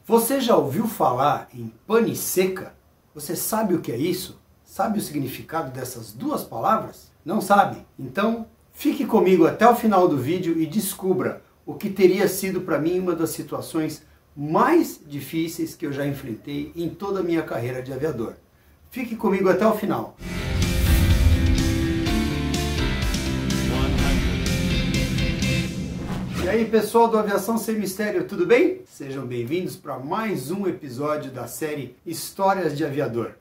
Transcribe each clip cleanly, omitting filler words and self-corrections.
Você já ouviu falar em pane seca? Você sabe o que é isso? Sabe o significado dessas duas palavras? Não sabe? Então, fique comigo até o final do vídeo e descubra o que teria sido para mim uma das situações mais difíceis que eu já enfrentei em toda a minha carreira de aviador. Fique comigo até o final. E aí, pessoal do Aviação Sem Mistério, tudo bem? Sejam bem-vindos para mais um episódio da série Histórias de Aviador.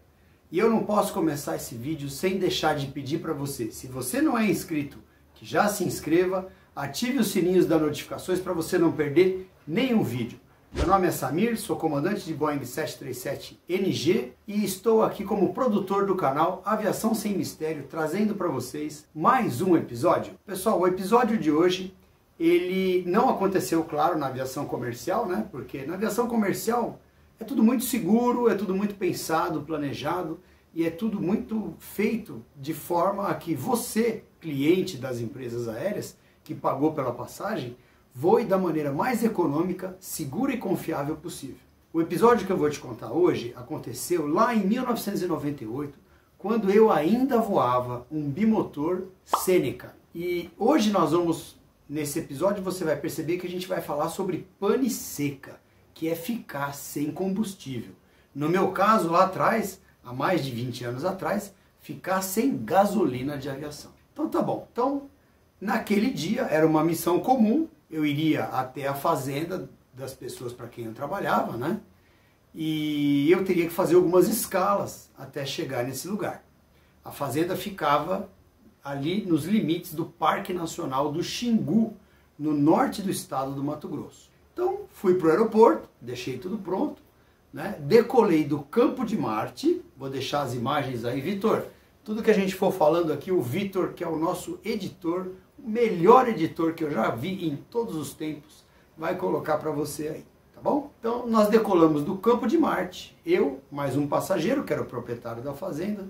E eu não posso começar esse vídeo sem deixar de pedir para você, se você não é inscrito, que já se inscreva, ative os sininhos das notificações para você não perder nenhum vídeo. Meu nome é Samir, sou comandante de Boeing 737NG e estou aqui como produtor do canal Aviação Sem Mistério, trazendo para vocês mais um episódio. Pessoal, o episódio de hoje ele não aconteceu, claro, na aviação comercial, né? Porque na aviação comercial é tudo muito seguro, é tudo muito pensado, planejado e é tudo muito feito de forma a que você, cliente das empresas aéreas, que pagou pela passagem, voe da maneira mais econômica, segura e confiável possível. O episódio que eu vou te contar hoje aconteceu lá em 1998, quando eu ainda voava um bimotor Seneca. E hoje nesse episódio você vai perceber que a gente vai falar sobre pane seca, que é ficar sem combustível. No meu caso, lá atrás, há mais de 20 anos atrás, ficar sem gasolina de aviação. Então tá bom. Então, naquele dia, era uma missão comum, eu iria até a fazenda das pessoas para quem eu trabalhava, né? E eu teria que fazer algumas escalas até chegar nesse lugar. A fazenda ficava ali nos limites do Parque Nacional do Xingu, no norte do estado do Mato Grosso. Então, fui para o aeroporto, deixei tudo pronto, né? Decolei do Campo de Marte, vou deixar as imagens aí, Vitor. Tudo que a gente for falando aqui, o Vitor, que é o nosso editor, o melhor editor que eu já vi em todos os tempos, vai colocar para você aí, tá bom? Então, nós decolamos do Campo de Marte, eu, mais um passageiro, que era o proprietário da fazenda,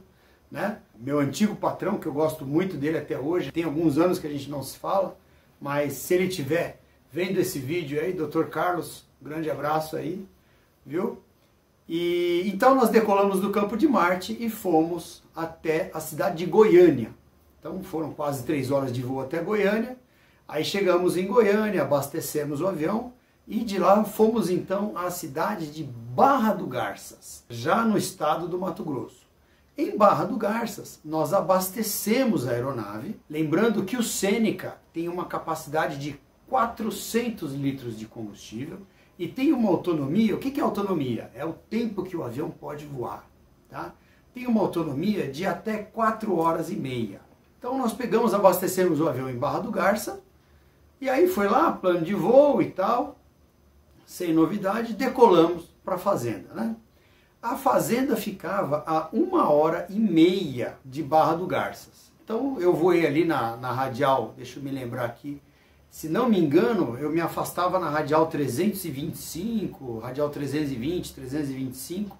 né? Meu antigo patrão, que eu gosto muito dele até hoje, tem alguns anos que a gente não se fala, mas se ele estiver vendo esse vídeo aí, Dr. Carlos, grande abraço aí, viu? E então nós decolamos do Campo de Marte e fomos até a cidade de Goiânia. Então foram quase 3 horas de voo até Goiânia. Aí chegamos em Goiânia, abastecemos o avião e de lá fomos então à cidade de Barra do Garças, já no estado do Mato Grosso. Em Barra do Garças, nós abastecemos a aeronave, lembrando que o Seneca tem uma capacidade de 400 litros de combustível e tem uma autonomia. O que é autonomia? É o tempo que o avião pode voar, tá? Tem uma autonomia de até 4 horas e meia. Então nós pegamos, abastecemos o avião em Barra do Garça e aí foi lá, plano de voo e tal, sem novidade, decolamos para a fazenda, né? A fazenda ficava a 1h30 de Barra do Garças. Então eu voei ali na radial, deixa eu me lembrar aqui, se não me engano, eu me afastava na radial 325, radial 320, 325,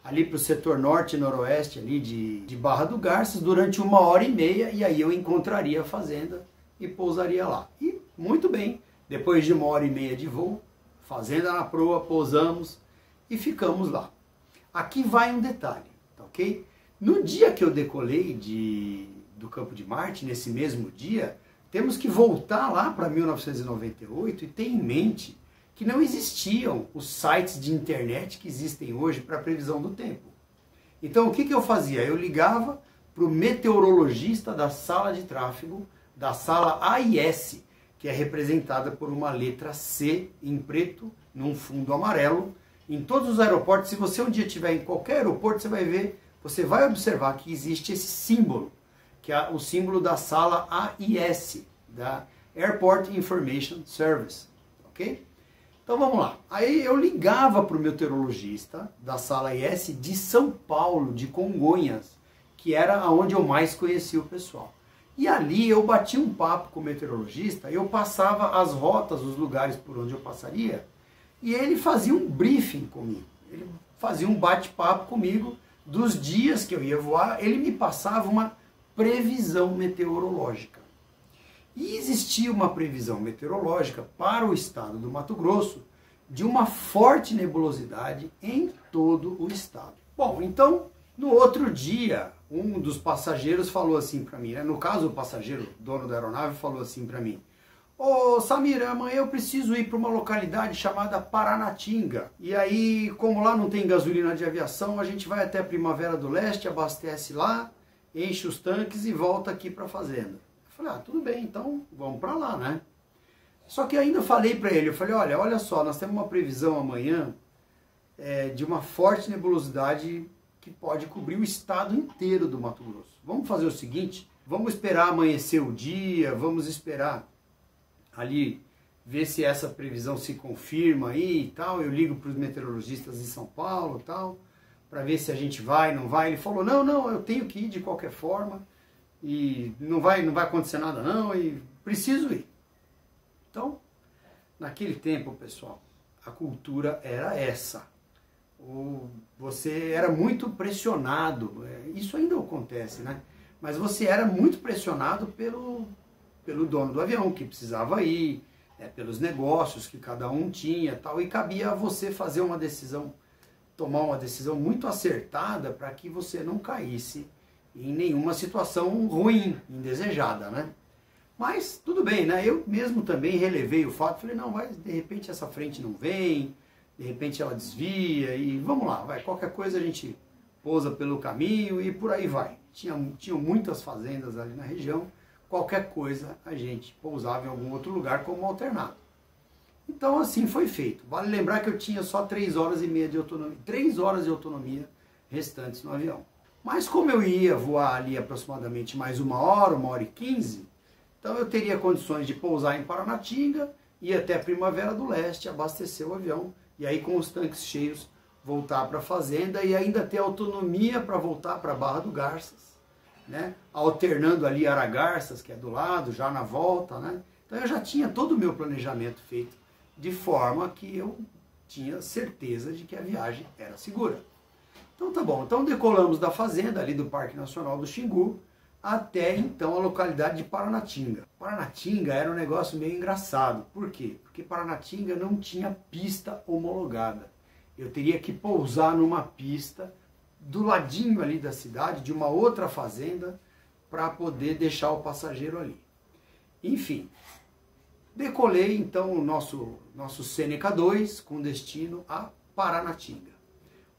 ali para o setor norte e noroeste ali de Barra do Garças, durante 1h30, e aí eu encontraria a fazenda e pousaria lá. E muito bem, depois de 1h30 de voo, fazenda na proa, pousamos e ficamos lá. Aqui vai um detalhe, tá ok? No dia que eu decolei do Campo de Marte, nesse mesmo dia, temos que voltar lá para 1998 e ter em mente que não existiam os sites de internet que existem hoje para previsão do tempo. Então o que eu fazia? Eu ligava para o meteorologista da sala de tráfego, da sala AIS, que é representada por uma letra C em preto, num fundo amarelo. Em todos os aeroportos, se você um dia estiver em qualquer aeroporto, você vai observar que existe esse símbolo, que é o símbolo da sala AIS, da Airport Information Service, ok? Então vamos lá. Aí eu ligava para o meteorologista da sala AIS de São Paulo, de Congonhas, que era onde eu mais conhecia o pessoal. E ali eu bati um papo com o meteorologista, eu passava as rotas, os lugares por onde eu passaria, e ele fazia um briefing comigo, ele fazia um bate-papo comigo dos dias que eu ia voar, ele me passava uma previsão meteorológica. E existia uma previsão meteorológica para o estado do Mato Grosso de uma forte nebulosidade em todo o estado. Bom, então, no outro dia, um dos passageiros falou assim para mim, né? No caso, o passageiro, dono da aeronave, falou assim para mim: ô Samir, amanhã eu preciso ir para uma localidade chamada Paranatinga. E aí, como lá não tem gasolina de aviação, a gente vai até Primavera do Leste, abastece lá, enche os tanques e volta aqui para a fazenda. Eu falei, tudo bem, então vamos para lá, né? Só que ainda falei para ele, eu falei, olha só, nós temos uma previsão amanhã de uma forte nebulosidade que pode cobrir o estado inteiro do Mato Grosso. Vamos fazer o seguinte, vamos esperar amanhecer o dia, vamos esperar ali ver se essa previsão se confirma aí e tal. Eu ligo para os meteorologistas em São Paulo e tal, para ver se a gente vai, não vai. Ele falou, não, eu tenho que ir de qualquer forma e não vai acontecer nada não e preciso ir. Então, naquele tempo, pessoal, a cultura era essa. Você era muito pressionado, isso ainda acontece, né? Mas você era muito pressionado pelo dono do avião, que precisava ir, pelos negócios que cada um tinha, tal, e cabia a você fazer uma decisão, tomar uma decisão muito acertada para que você não caísse em nenhuma situação ruim, indesejada, né? Mas tudo bem, né? Eu mesmo também relevei o fato, falei, não, de repente essa frente não vem, de repente ela desvia e vamos lá, qualquer coisa a gente pousa pelo caminho e por aí vai. Tinham muitas fazendas ali na região, qualquer coisa a gente pousava em algum outro lugar como alternado. Então assim foi feito. Vale lembrar que eu tinha só 3 horas e meia de autonomia, 3 horas de autonomia restantes no avião. Mas como eu ia voar ali aproximadamente mais 1 hora, 1h15, então eu teria condições de pousar em Paranatinga, ir até Primavera do Leste, abastecer o avião, e aí com os tanques cheios voltar para a fazenda e ainda ter autonomia para voltar para a Barra do Garças, né? Alternando ali Aragarças, que é do lado, já na volta, né? Então eu já tinha todo o meu planejamento feito, de forma que eu tinha certeza de que a viagem era segura. Então tá bom, então decolamos da fazenda ali do Parque Nacional do Xingu, até então a localidade de Paranatinga. Paranatinga era um negócio meio engraçado. Por quê? Porque Paranatinga não tinha pista homologada. Eu teria que pousar numa pista do ladinho ali da cidade, de uma outra fazenda, para poder deixar o passageiro ali. Enfim, decolei então o nosso Seneca 2 com destino a Paranatinga.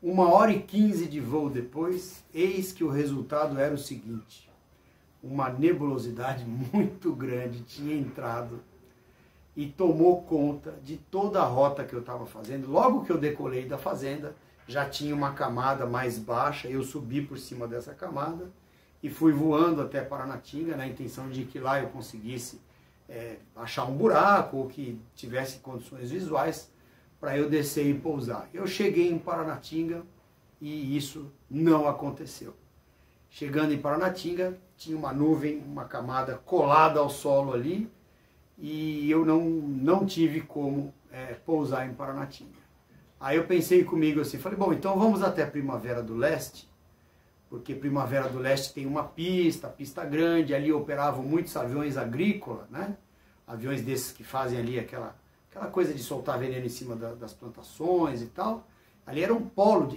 1h15 de voo depois, eis que o resultado era o seguinte: uma nebulosidade muito grande tinha entrado e tomou conta de toda a rota que eu estava fazendo. Logo que eu decolei da fazenda, já tinha uma camada mais baixa, eu subi por cima dessa camada e fui voando até Paranatinga, na intenção de que lá eu conseguisse achar um buraco ou que tivesse condições visuais para eu descer e pousar. Eu cheguei em Paranatinga e isso não aconteceu. Chegando em Paranatinga, tinha uma nuvem, uma camada colada ao solo ali, e eu não tive como pousar em Paranatinga. Aí eu pensei comigo assim, falei, bom, então vamos até Primavera do Leste, porque Primavera do Leste tem uma pista grande, ali operavam muitos aviões agrícolas, né? Aviões desses que fazem ali aquela coisa de soltar veneno em cima das plantações e tal. Ali era um polo,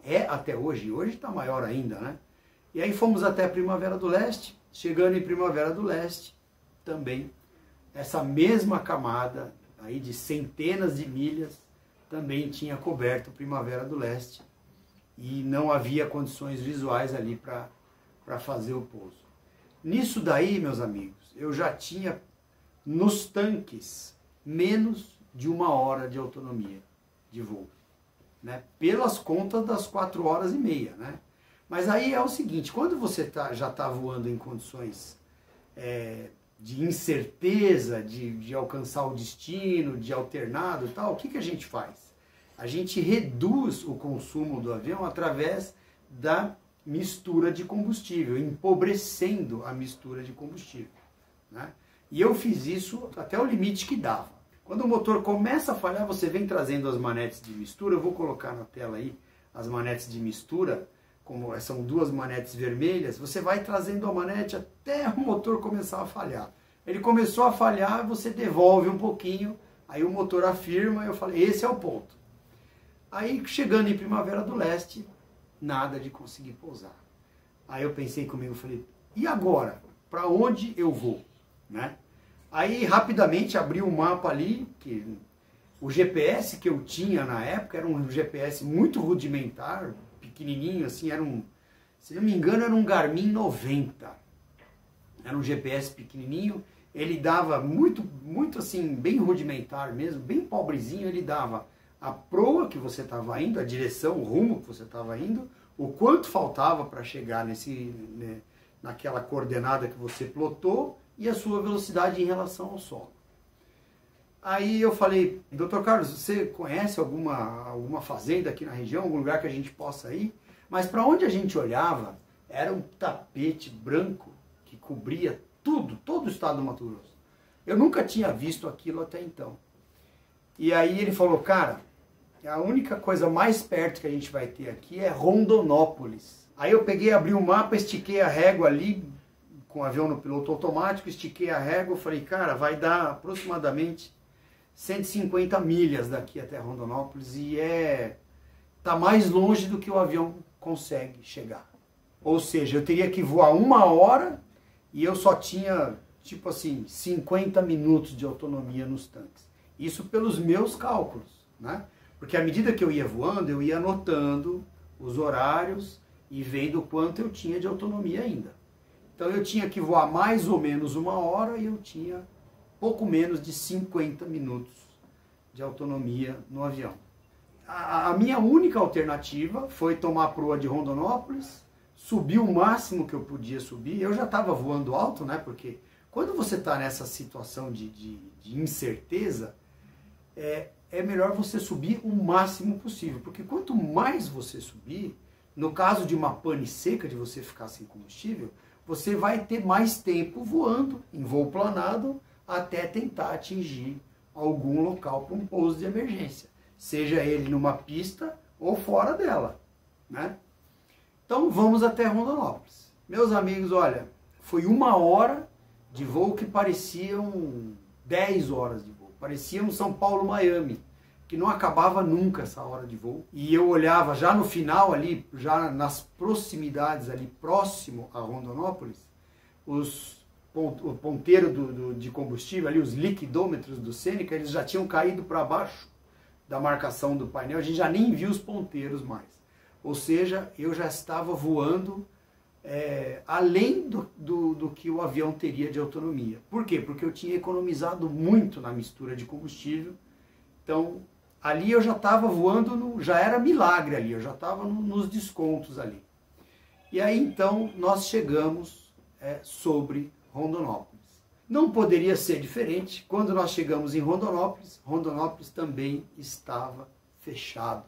é até hoje, e hoje está maior ainda, né? E aí fomos até Primavera do Leste, chegando em Primavera do Leste, também essa mesma camada aí de centenas de milhas também tinha coberto Primavera do Leste e não havia condições visuais ali para fazer o pouso. Nisso daí, meus amigos, eu já tinha nos tanques menos de 1 hora de autonomia de voo, né? Pelas contas das 4h30, né? Mas aí é o seguinte, quando você já está voando em condições de incerteza, de alcançar o destino, de alternado e tal, o que a gente faz? A gente reduz o consumo do avião através da mistura de combustível, empobrecendo a mistura de combustível, né? E eu fiz isso até o limite que dava. Quando o motor começa a falhar, você vem trazendo as manetes de mistura, eu vou colocar na tela aí as manetes de mistura, como são 2 manetes vermelhas, você vai trazendo a manete até o motor começar a falhar. Ele começou a falhar, você devolve um pouquinho Aí o motor afirma, eu falei, esse é o ponto. Aí chegando em Primavera do Leste, nada de conseguir pousar. Aí eu pensei comigo, falei, e agora? Para onde eu vou? Né? Aí rapidamente abri um mapa ali, que o GPS que eu tinha na época era um GPS muito rudimentar, pequenininho, assim, era um, se não me engano, era um Garmin 90. Era um GPS pequenininho, ele dava muito assim, bem rudimentar mesmo, bem pobrezinho, ele dava a proa que você estava indo, a direção, o rumo que você estava indo, o quanto faltava para chegar naquela coordenada que você plotou e a sua velocidade em relação ao solo. Aí eu falei, Dr. Carlos, você conhece alguma fazenda aqui na região, algum lugar que a gente possa ir? Mas para onde a gente olhava, era um tapete branco que cobria tudo, todo o estado do Mato Grosso. Eu nunca tinha visto aquilo até então. E aí ele falou, cara, a única coisa mais perto que a gente vai ter aqui é Rondonópolis. Aí eu peguei, abri o mapa, estiquei a régua ali, com o avião no piloto automático, estiquei a régua, falei, cara, vai dar aproximadamente 150 milhas daqui até Rondonópolis e tá mais longe do que o avião consegue chegar. Ou seja, eu teria que voar 1 hora e eu só tinha, tipo assim, 50 minutos de autonomia nos tanques. Isso pelos meus cálculos, né? Porque à medida que eu ia voando, eu ia anotando os horários e vendo quanto eu tinha de autonomia ainda. Então eu tinha que voar mais ou menos 1 hora e eu tinha pouco menos de 50 minutos de autonomia no avião. A minha única alternativa foi tomar a proa de Rondonópolis, subir o máximo que eu podia subir. Eu já estava voando alto, né? Porque quando você está nessa situação de incerteza, é melhor você subir o máximo possível. Porque quanto mais você subir, no caso de uma pane seca, de você ficar sem combustível, você vai ter mais tempo voando em voo planado até tentar atingir algum local para um pouso de emergência. Seja ele numa pista ou fora dela, né? Então vamos até Rondonópolis. Meus amigos, olha, foi 1 hora de voo que pareciam 10 horas de voo. Parecia um São Paulo-Miami, que não acabava nunca essa hora de voo. E eu olhava já no final ali, já nas proximidades ali, próximo a Rondonópolis, o ponteiro de combustível ali, os liquidômetros do Seneca, eles já tinham caído para baixo da marcação do painel, a gente já nem viu os ponteiros mais. Ou seja, eu já estava voando além do que o avião teria de autonomia. Por quê? Porque eu tinha economizado muito na mistura de combustível. Então, ali eu já estava voando, já era milagre ali, eu já estava nos descontos ali. E aí, então, nós chegamos sobre Rondonópolis. Não poderia ser diferente. Quando nós chegamos em Rondonópolis, Rondonópolis também estava fechado.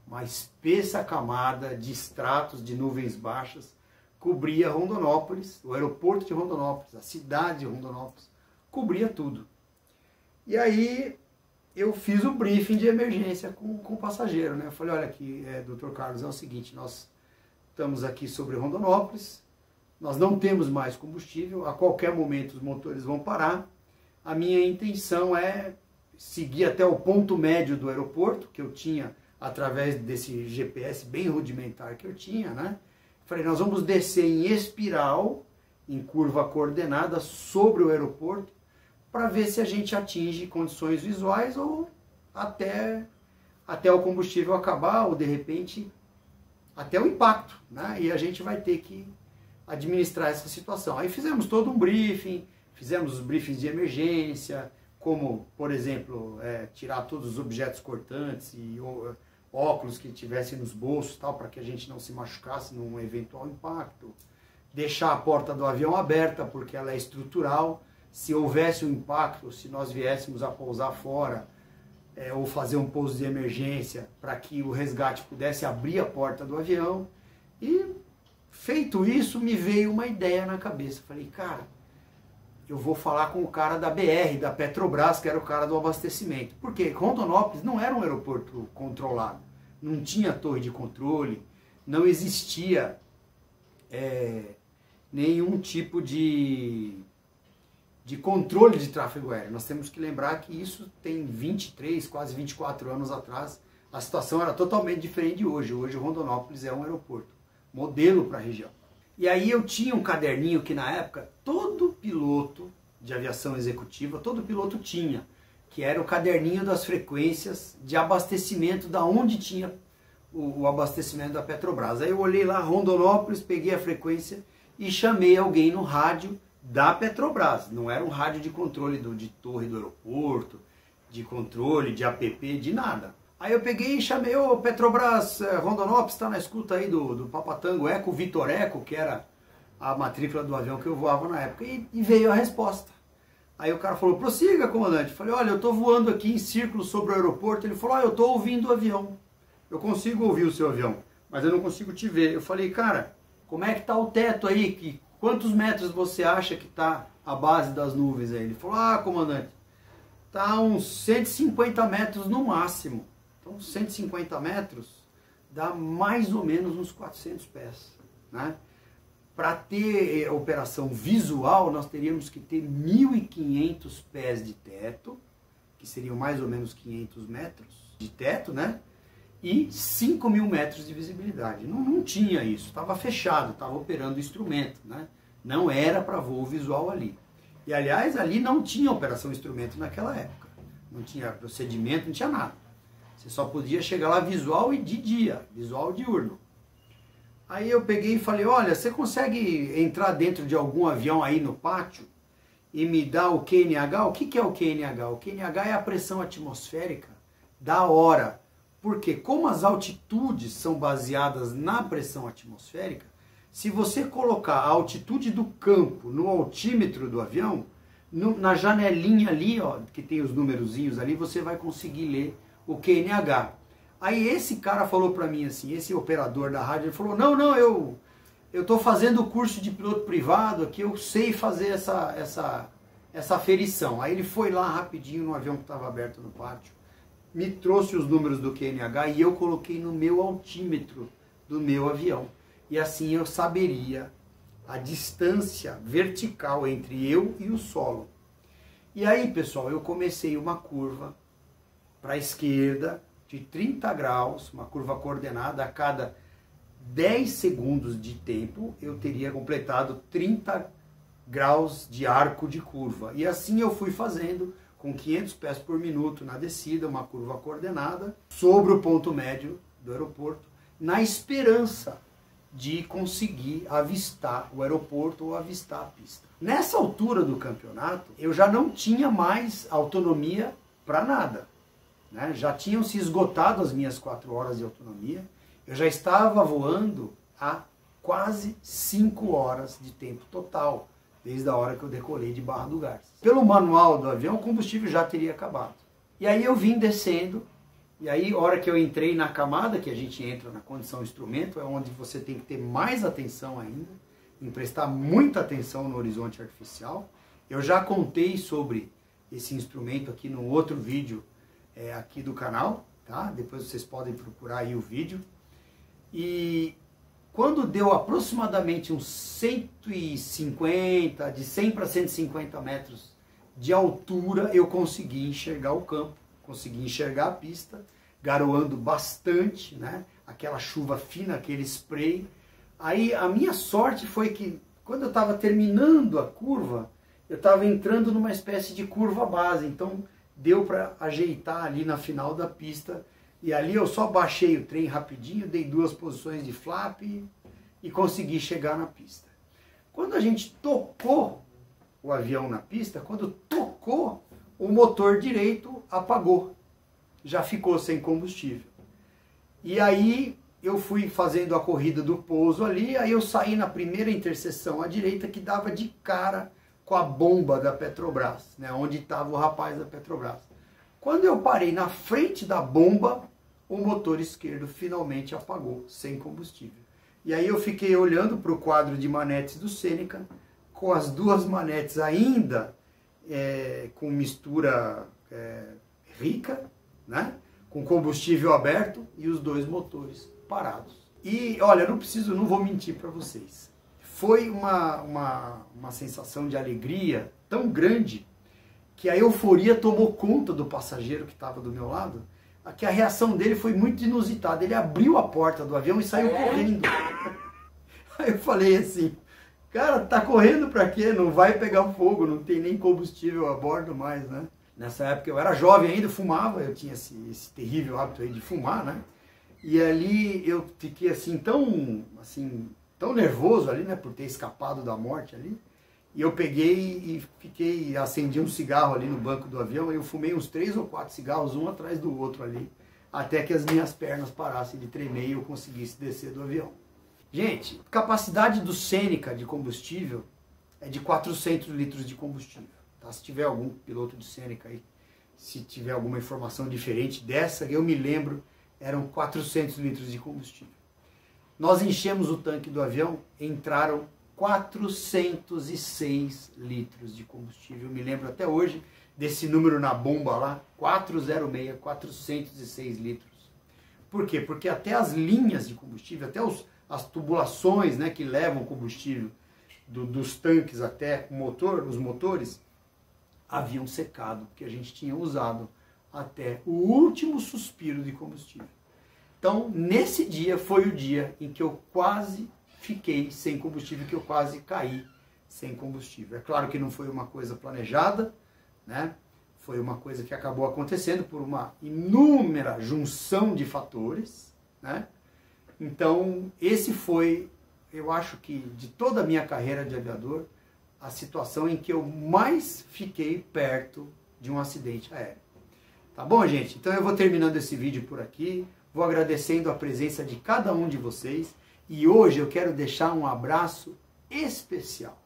Uma espessa camada de estratos de nuvens baixas cobria Rondonópolis, o aeroporto de Rondonópolis, a cidade de Rondonópolis, cobria tudo. E aí eu fiz o briefing de emergência com o passageiro, né? Eu falei, olha aqui, Dr. Carlos, é o seguinte, nós estamos aqui sobre Rondonópolis, nós não temos mais combustível, a qualquer momento os motores vão parar. A minha intenção é seguir até o ponto médio do aeroporto, que eu tinha através desse GPS bem rudimentar que eu tinha, né? Falei, nós vamos descer em espiral, em curva coordenada, sobre o aeroporto, para ver se a gente atinge condições visuais ou até o combustível acabar, ou de repente até o impacto, né? E a gente vai ter que administrar essa situação. Aí fizemos todo um briefing, fizemos os briefings de emergência, como, por exemplo, tirar todos os objetos cortantes e óculos que tivessem nos bolsos, tal, para que a gente não se machucasse num eventual impacto. Deixar a porta do avião aberta, porque ela é estrutural. Se houvesse um impacto, se nós viéssemos a pousar fora, ou fazer um pouso de emergência, para que o resgate pudesse abrir a porta do avião. E feito isso, me veio uma ideia na cabeça. Falei, cara, eu vou falar com o cara da BR, da Petrobras, que era o cara do abastecimento. Porque Rondonópolis não era um aeroporto controlado. Não tinha torre de controle, não existia nenhum tipo de de controle de tráfego aéreo. Nós temos que lembrar que isso tem 23, quase 24 anos atrás. A situação era totalmente diferente de hoje. Hoje Rondonópolis é um aeroporto, modelo para a região. E aí eu tinha um caderninho que na época todo piloto de aviação executiva, todo piloto tinha, que era o caderninho das frequências de abastecimento, da onde tinha o abastecimento da Petrobras. Aí eu olhei lá, Rondonópolis, peguei a frequência e chamei alguém no rádio da Petrobras. Não era um rádio de controle de torre do aeroporto, de controle, de app, de nada. Aí eu peguei e chamei, ô Petrobras, Rondonópolis, está na escuta aí do Papatango Eco, Vitor Eco, que era a matrícula do avião que eu voava na época, e veio a resposta. Aí o cara falou, prossiga, comandante. Eu falei, olha, eu estou voando aqui em círculo sobre o aeroporto. Ele falou, eu estou ouvindo o avião. Eu consigo ouvir o seu avião, mas eu não consigo te ver. Eu falei, cara, como é que está o teto aí? Quantos metros você acha que está a base das nuvens aí? Ele falou, comandante, está uns 150 metros no máximo. Então 150 metros dá mais ou menos uns 400 pés, né? Para ter operação visual, nós teríamos que ter 1.500 pés de teto, que seriam mais ou menos 500 metros de teto, né? E 5.000 metros de visibilidade. Não tinha isso, estava fechado, estava operando o instrumento, né? Não era para voo visual ali. E aliás, ali não tinha operação instrumento naquela época. Não tinha procedimento, não tinha nada. Você só podia chegar lá visual e de dia, visual diurno. Aí eu peguei e falei, olha, você consegue entrar dentro de algum avião aí no pátio e me dar o QNH? O que é o QNH? O QNH é a pressão atmosférica da hora. Porque como as altitudes são baseadas na pressão atmosférica, se você colocar a altitude do campo no altímetro do avião, na janelinha ali, ó, que tem os numerozinhos ali, você vai conseguir ler o QNH. Aí esse cara falou para mim assim, esse operador da rádio, ele falou, não, eu estou fazendo o curso de piloto privado aqui, eu sei fazer essa aferição. Aí ele foi lá rapidinho no avião que estava aberto no pátio, me trouxe os números do QNH e eu coloquei no meu altímetro do meu avião. E assim eu saberia a distância vertical entre eu e o solo. E aí, pessoal, eu comecei uma curva para a esquerda de 30 graus, uma curva coordenada. A cada 10 segundos de tempo eu teria completado 30 graus de arco de curva. E assim eu fui fazendo com 500 pés por minuto na descida, uma curva coordenada sobre o ponto médio do aeroporto, na esperança de conseguir avistar o aeroporto ou avistar a pista. Nessa altura do campeonato, eu já não tinha mais autonomia para nada, né? Já tinham se esgotado as minhas 4 horas de autonomia, eu já estava voando há quase 5 horas de tempo total, desde a hora que eu decolei de Barra do Garças. Pelo manual do avião, o combustível já teria acabado. E aí eu vim descendo, e aí a hora que eu entrei na camada, que a gente entra na condição instrumento, é onde você tem que ter mais atenção ainda, em prestar muita atenção no horizonte artificial. Eu já contei sobre esse instrumento aqui no outro vídeo aqui do canal, tá? Depois vocês podem procurar aí o vídeo. E quando deu aproximadamente uns 150, de 100 para 150 metros de altura, eu consegui enxergar o campo, consegui enxergar a pista, garoando bastante, né? Aquela chuva fina, aquele spray. Aí a minha sorte foi que quando eu estava terminando a curva, eu estava entrando numa espécie de curva base, então deu para ajeitar ali na final da pista. E ali eu só baixei o trem rapidinho, dei 2 posições de flap e consegui chegar na pista. Quando a gente tocou o avião na pista, quando tocou, o motor direito apagou, já ficou sem combustível. E aí eu fui fazendo a corrida do pouso ali, aí eu saí na primeira interseção à direita que dava de cara com a bomba da Petrobras, né, onde estava o rapaz da Petrobras. Quando eu parei na frente da bomba, o motor esquerdo finalmente apagou, sem combustível. E aí eu fiquei olhando para o quadro de manetes do Seneca, com as 2 manetes ainda com mistura rica, né? Com combustível aberto e os 2 motores parados. E olha, não vou mentir para vocês. Foi uma sensação de alegria tão grande que a euforia tomou conta do passageiro que estava do meu lado, que a reação dele foi muito inusitada. Ele abriu a porta do avião e saiu correndo. Aí eu falei assim, cara, tá correndo pra quê? Não vai pegar fogo, não tem nem combustível a bordo mais, né? Nessa época eu era jovem ainda, fumava, eu tinha esse terrível hábito aí de fumar, né? E ali eu fiquei assim tão nervoso ali, né, por ter escapado da morte ali. E eu peguei e acendi um cigarro ali no banco do avião, e eu fumei uns 3 ou 4 cigarros, um atrás do outro ali, até que as minhas pernas parassem de tremer e eu conseguisse descer do avião. Gente, a capacidade do Seneca de combustível é de 400 litros de combustível. Tá? Se tiver algum piloto de Seneca aí, se tiver alguma informação diferente dessa, eu me lembro, eram 400 litros de combustível. Nós enchemos o tanque do avião, entraram 406 litros de combustível. Eu me lembro até hoje desse número na bomba lá, 406, 406 litros. Por quê? Porque até as linhas de combustível, até as tubulações, né, que levam combustível dos tanques até o motor, os motores, haviam secado, porque a gente tinha usado até o último suspiro de combustível. Então, nesse dia foi o dia em que eu quase fiquei sem combustível, que eu quase caí sem combustível. É claro que não foi uma coisa planejada, né? Foi uma coisa que acabou acontecendo por uma inúmera junção de fatores, né? Então, esse foi, eu acho que de toda a minha carreira de aviador, a situação em que eu mais fiquei perto de um acidente aéreo. Tá bom, gente? Então eu vou terminando esse vídeo por aqui, vou agradecendo a presença de cada um de vocês, e hoje eu quero deixar um abraço especial.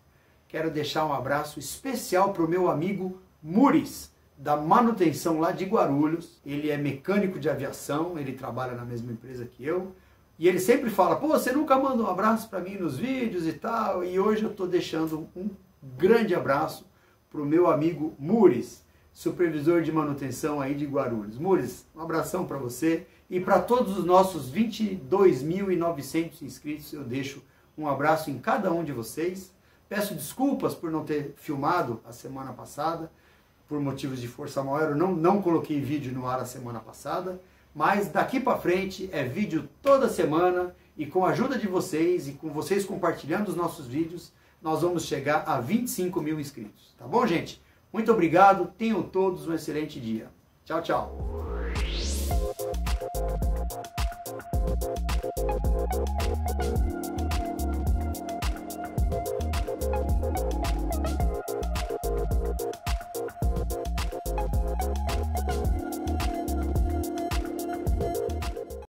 Quero deixar um abraço especial para o meu amigo Muris, da manutenção lá de Guarulhos. Ele é mecânico de aviação, ele trabalha na mesma empresa que eu, e ele sempre fala, pô, você nunca manda um abraço para mim nos vídeos e tal, e hoje eu estou deixando um grande abraço para o meu amigo Muris, supervisor de manutenção aí de Guarulhos. Muris, um abração para você e para todos os nossos 22.900 inscritos, eu deixo um abraço em cada um de vocês. Peço desculpas por não ter filmado a semana passada, por motivos de força maior, eu não coloquei vídeo no ar a semana passada, mas daqui para frente é vídeo toda semana, e com a ajuda de vocês e com vocês compartilhando os nossos vídeos, nós vamos chegar a 25 mil inscritos. Tá bom, gente? Muito obrigado, tenham todos um excelente dia. Tchau, tchau.